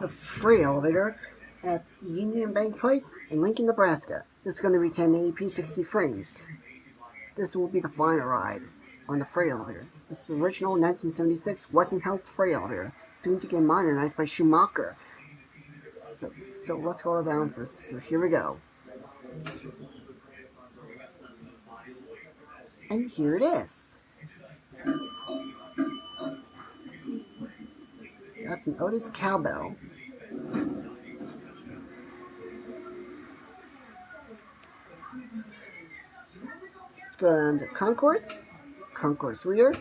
the freight elevator at Union Bank Place in Lincoln, Nebraska. This is going to be 1080p 60 frames. This will be the final ride on the freight elevator. This is the original 1976 Westinghouse freight elevator, soon to get modernized by Schumacher. So let's go around first. So here we go. And here it is. That's an Otis cowbell. Let's go down to concourse rear.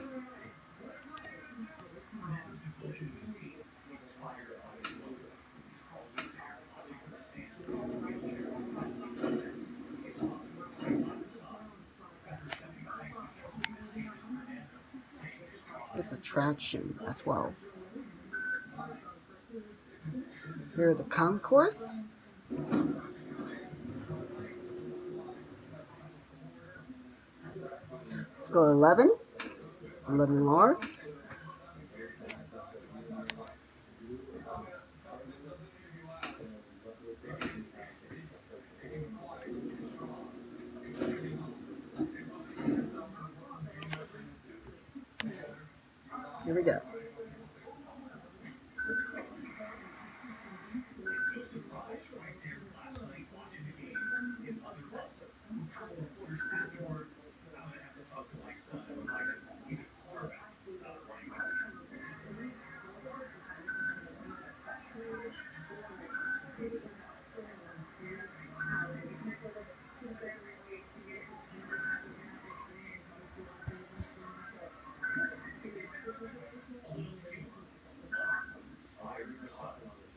This is traction as well. Here are the concourse. Let's go 11 R. Here we go.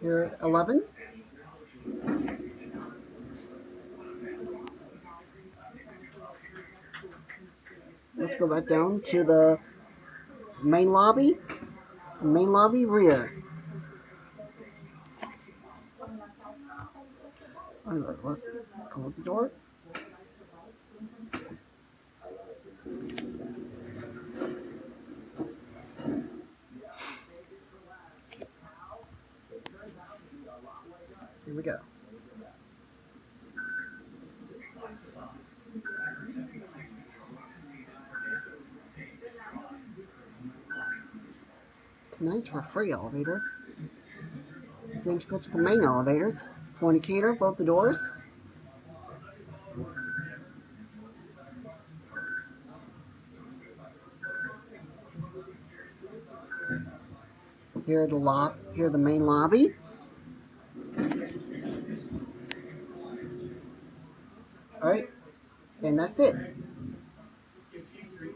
Here at 11. Let's go back down to the main lobby rear. Let's close the door. Here we go. Nice for a freight elevator. It's time to go to the main elevators. Fornicator, both the doors. Here are the main lobby. Alright, and that's it.